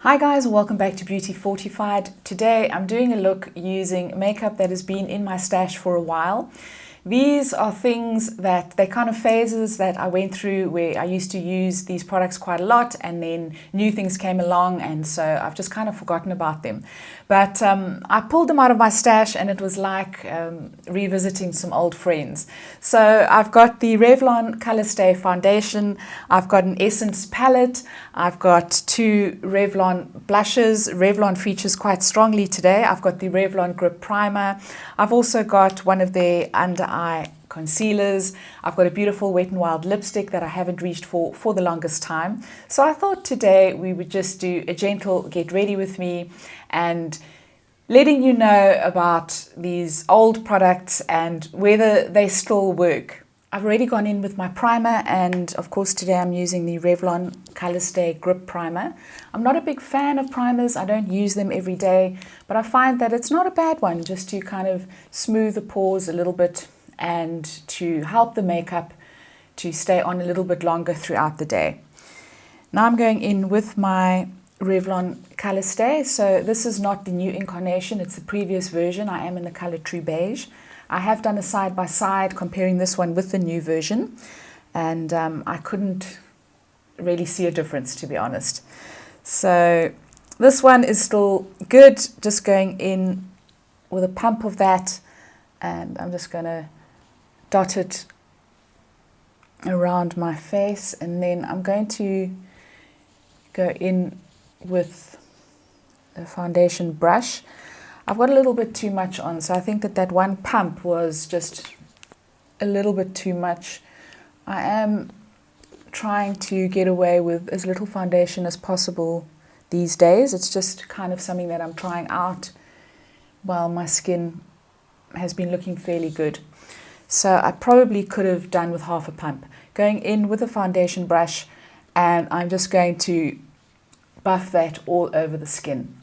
Hi guys, welcome back to Beauty Fortified. Today I'm doing a look using makeup that has been in my stash for a while. These are things that they're kind of phases that I went through where I used to use these products quite a lot and then new things came along and so I've just kind of forgotten about them. But I pulled them out of my stash and it was like revisiting some old friends. So I've got the Revlon Colorstay foundation, I've got an Essence palette, I've got two Revlon blushes. Revlon features quite strongly today. I've got the Revlon Grip Primer. I've also got one of their under eye concealers. I've got a beautiful Wet n Wild lipstick that I haven't reached for the longest time. So I thought today we would just do a gentle get ready with me and letting you know about these old products and whether they still work. I've already gone in with my primer and of course today I'm using the Revlon Colorstay Grip Primer. I'm not a big fan of primers, I don't use them every day, but I find that it's not a bad one just to kind of smooth the pores a little bit and to help the makeup to stay on a little bit longer throughout the day. Now I'm going in with my Revlon Colorstay. So this is not the new incarnation, it's the previous version. I am in the color True Beige. I have done a side-by-side comparing this one with the new version and I couldn't really see a difference, to be honest. So this one is still good, just going in with a pump of that and I'm just going to dot it around my face and then I'm going to go in with a foundation brush. I've got a little bit too much on, so I think that one pump was just a little bit too much. I am trying to get away with as little foundation as possible these days. It's just kind of something that I'm trying out while my skin has been looking fairly good. So I probably could have done with half a pump. Going in with a foundation brush and I'm just going to buff that all over the skin.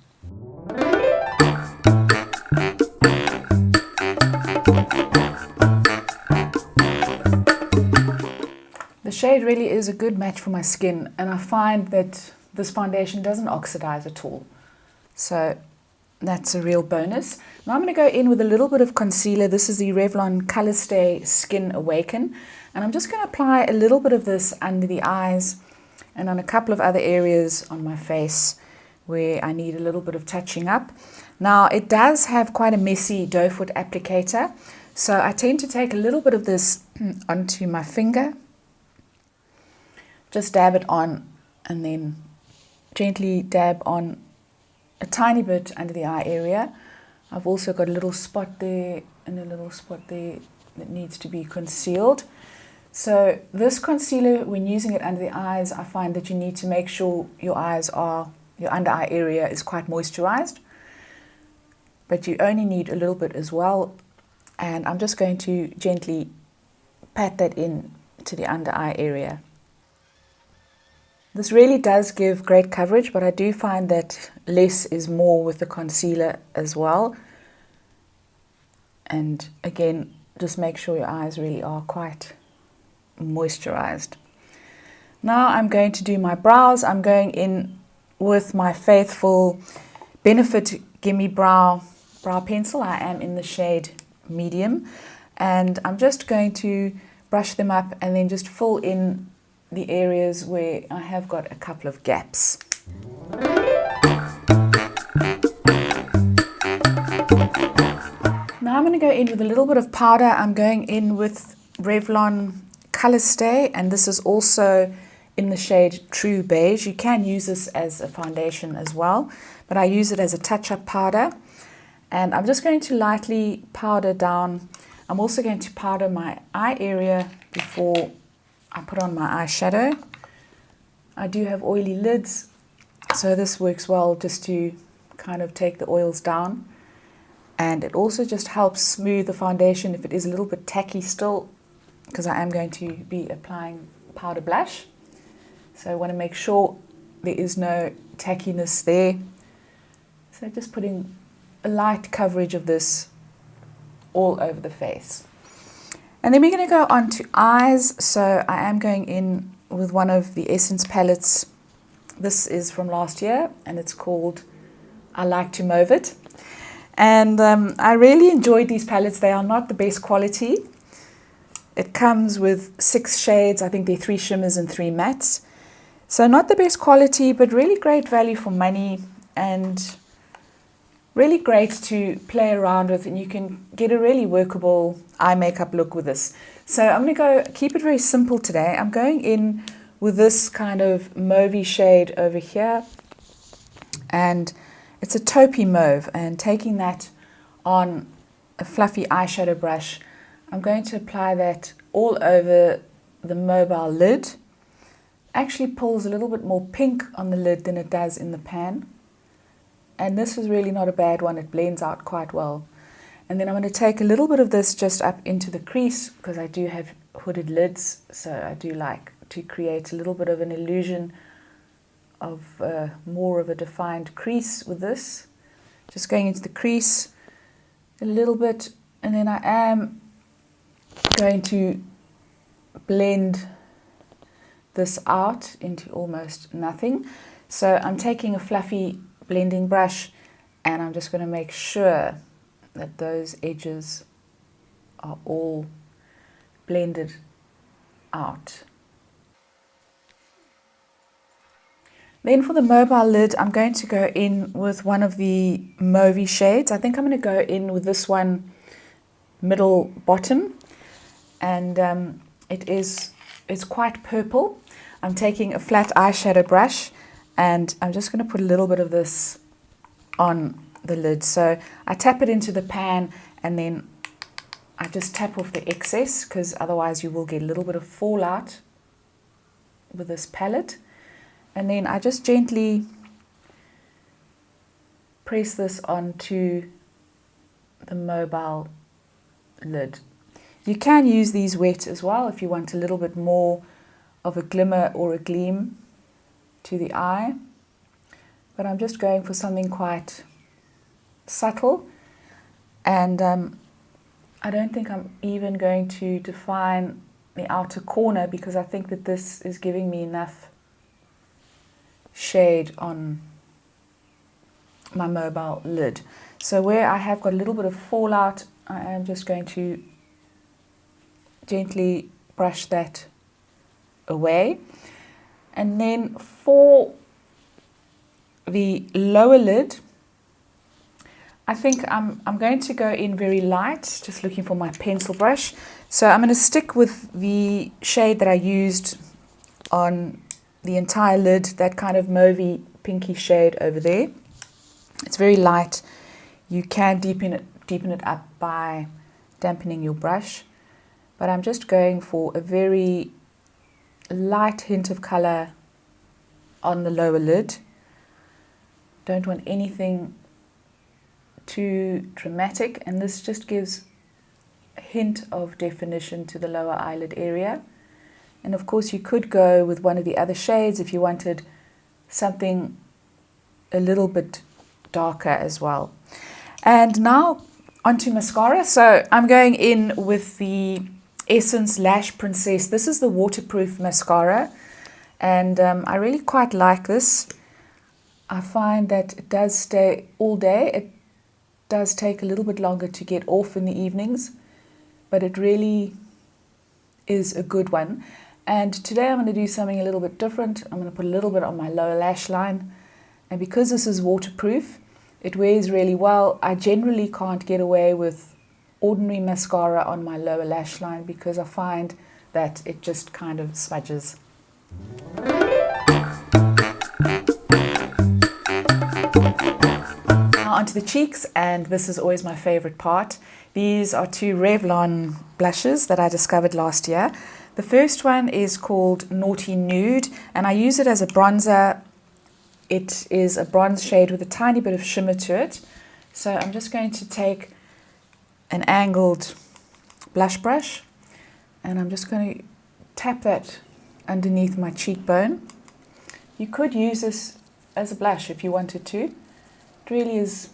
The shade really is a good match for my skin and I find that this foundation doesn't oxidize at all. So that's a real bonus. Now I'm going to go in with a little bit of concealer. This is the Revlon Colorstay Skin Awaken. And I'm just going to apply a little bit of this under the eyes and on a couple of other areas on my face where I need a little bit of touching up. Now it does have quite a messy doe foot applicator. So I tend to take a little bit of this onto my finger. Just dab it on and then gently dab on a tiny bit under the eye area. I've also got a little spot there and a little spot there that needs to be concealed. So this concealer, when using it under the eyes, I find that you need to make sure your under eye area is quite moisturized. But you only need a little bit as well. And I'm just going to gently pat that in to the under eye area. This really does give great coverage, but I do find that less is more with the concealer as well. And again, just make sure your eyes really are quite moisturized. Now I'm going to do my brows. I'm going in with my faithful Benefit Gimme brow pencil. I am in the shade medium. And I'm just going to brush them up and then just fill in the areas where I have got a couple of gaps. Now I'm going to go in with a little bit of powder. I'm going in with Revlon Colorstay and this is also in the shade True Beige. You can use this as a foundation as well, but I use it as a touch-up powder. And I'm just going to lightly powder down. I'm also going to powder my eye area before I put on my eyeshadow. I do have oily lids, so this works well just to kind of take the oils down. And it also just helps smooth the foundation if it is a little bit tacky still, because I am going to be applying powder blush. So I want to make sure there is no tackiness there. So just putting a light coverage of this all over the face. And then we're going to go on to eyes. So I am going in with one of the Essence palettes This is from last year and it's called I Like to Mauve It. And I really enjoyed these palettes. They are not the best quality. It comes with 6 shades. I think there are 3 shimmers and 3 mattes. So not the best quality, but really great value for money and really great to play around with, and you can get a really workable eye makeup look with this. So I'm going to go keep it very simple today. I'm going in with this kind of mauvey shade over here, and it's a taupey mauve, and taking that on a fluffy eyeshadow brush, I'm going to apply that all over the mobile lid. Actually pulls a little bit more pink on the lid than it does in the pan. And this is really not a bad one. It blends out quite well. And then I'm going to take a little bit of this just up into the crease, because I do have hooded lids. So I do like to create a little bit of an illusion of more of a defined crease with this. Just going into the crease a little bit. And then I am going to blend this out into almost nothing. So I'm taking a fluffy blending brush and I'm just going to make sure that those edges are all blended out. Then for the mobile lid, I'm going to go in with one of the mauvey shades. I think I'm going to go in with this one, middle bottom, and it's quite purple. I'm taking a flat eyeshadow brush and I'm just going to put a little bit of this on the lid. So I tap it into the pan and then I just tap off the excess, because otherwise you will get a little bit of fallout with this palette. And then I just gently press this onto the mobile lid. You can use these wet as well if you want a little bit more of a glimmer or a gleam to the eye, but I'm just going for something quite subtle, and I don't think I'm even going to define the outer corner, because I think that this is giving me enough shade on my mobile lid. So where I have got a little bit of fallout, I am just going to gently brush that away. And then for the lower lid, I think I'm going to go in very light, just looking for my pencil brush. So I'm going to stick with the shade that I used on the entire lid, that kind of mauvey pinky shade over there. It's very light. You can deepen it up by dampening your brush, but I'm just going for a very light hint of color on the lower lid. Don't want anything too dramatic, and this just gives a hint of definition to the lower eyelid area. And of course you could go with one of the other shades if you wanted something a little bit darker as well. And now onto mascara. So I'm going in with the Essence Lash Princess. This is the waterproof mascara, and I really quite like this. I find that it does stay all day. It does take a little bit longer to get off in the evenings, but it really is a good one. And today I'm going to do something a little bit different. I'm going to put a little bit on my lower lash line, and because this is waterproof, it wears really well. I generally can't get away with ordinary mascara on my lower lash line because I find that it just kind of smudges. Now onto the cheeks, and this is always my favorite part. These are 2 Revlon blushes that I discovered last year. The first one is called Naughty Nude, and I use it as a bronzer. It is a bronze shade with a tiny bit of shimmer to it. So I'm just going to take an angled blush brush and I'm just going to tap that underneath my cheekbone. You could use this as a blush if you wanted to. It really is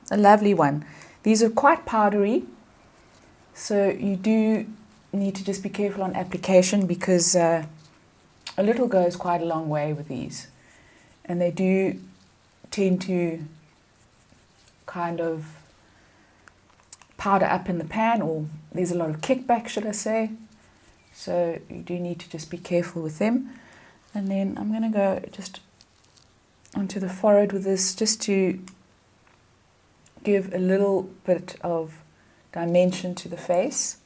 a lovely one. These are quite powdery, so you do need to just be careful on application, because a little goes quite a long way with these. and they do tend to kind of powder up in the pan, or there's a lot of kickback, should I say. So you do need to just be careful with them. And then I'm going to go just onto the forehead with this, just to give a little bit of dimension to the face.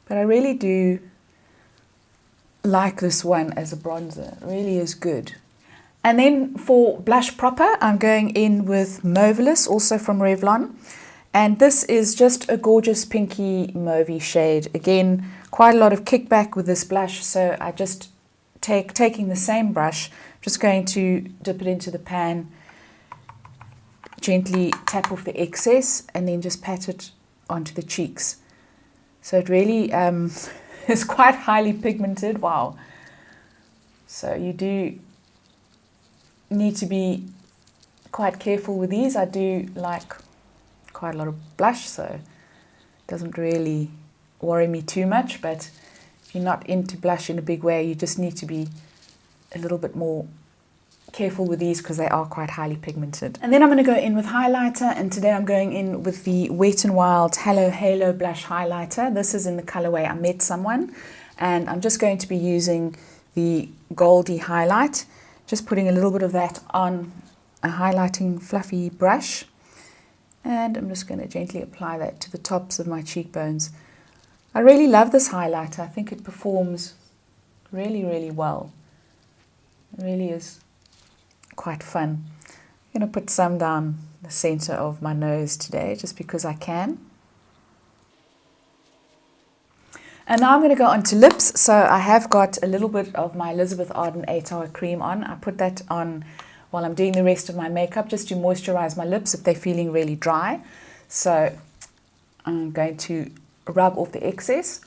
But I really do like this one as a bronzer. It really is good. And then for blush proper, I'm going in with Mauvelous, also from Revlon. And this is just a gorgeous pinky mauvey shade. Again, quite a lot of kickback with this blush, so I just taking the same brush, just going to dip it into the pan, gently tap off the excess, and then just pat it onto the cheeks. So it really is quite highly pigmented. Wow. So you do need to be quite careful with these. I do like quite a lot of blush, so it doesn't really worry me too much. But if you're not into blush in a big way, you just need to be a little bit more careful with these, because they are quite highly pigmented. And then I'm going to go in with highlighter, and today I'm going in with the Wet n Wild Hello Halo Blush Highlighter. This is in the colorway I Met Someone, and I'm just going to be using the Goldie highlight, just putting a little bit of that on a highlighting fluffy brush, and I'm just going to gently apply that to the tops of my cheekbones. I really love this highlighter. I think it performs really, really well. It really is quite fun. I'm going to put some down the center of my nose today, just because I can. And now I'm going to go on to lips. So I have got a little bit of my Elizabeth Arden 8-Hour Cream on. I put that on while I'm doing the rest of my makeup, just to moisturize my lips if they're feeling really dry. So I'm going to rub off the excess.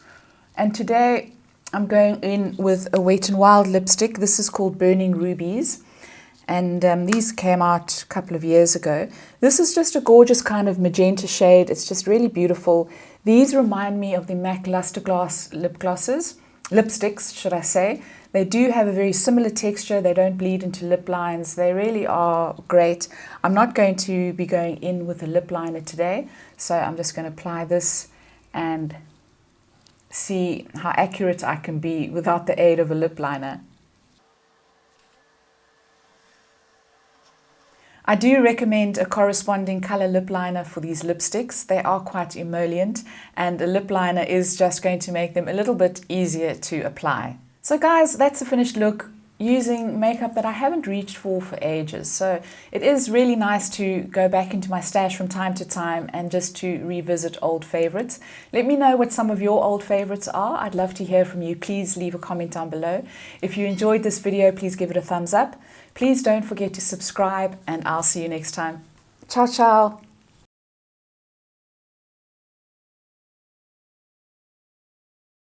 And today I'm going in with a Wet n Wild lipstick. This is called Burning Rubies. And these came out a couple of years ago. This is just a gorgeous kind of magenta shade. It's just really beautiful. These remind me of the MAC Luster Glass lipsticks, should I say. They do have a very similar texture. They don't bleed into lip lines. They really are great. I'm not going to be going in with a lip liner today, so I'm just going to apply this and see how accurate I can be without the aid of a lip liner. I do recommend a corresponding color lip liner for these lipsticks. They are quite emollient, and a lip liner is just going to make them a little bit easier to apply. So guys, that's the finished look using makeup that I haven't reached for ages. So it is really nice to go back into my stash from time to time and just to revisit old favorites. Let me know what some of your old favorites are. I'd love to hear from you. Please leave a comment down below. If you enjoyed this video, please give it a thumbs up. Please don't forget to subscribe, and I'll see you next time. Ciao, ciao.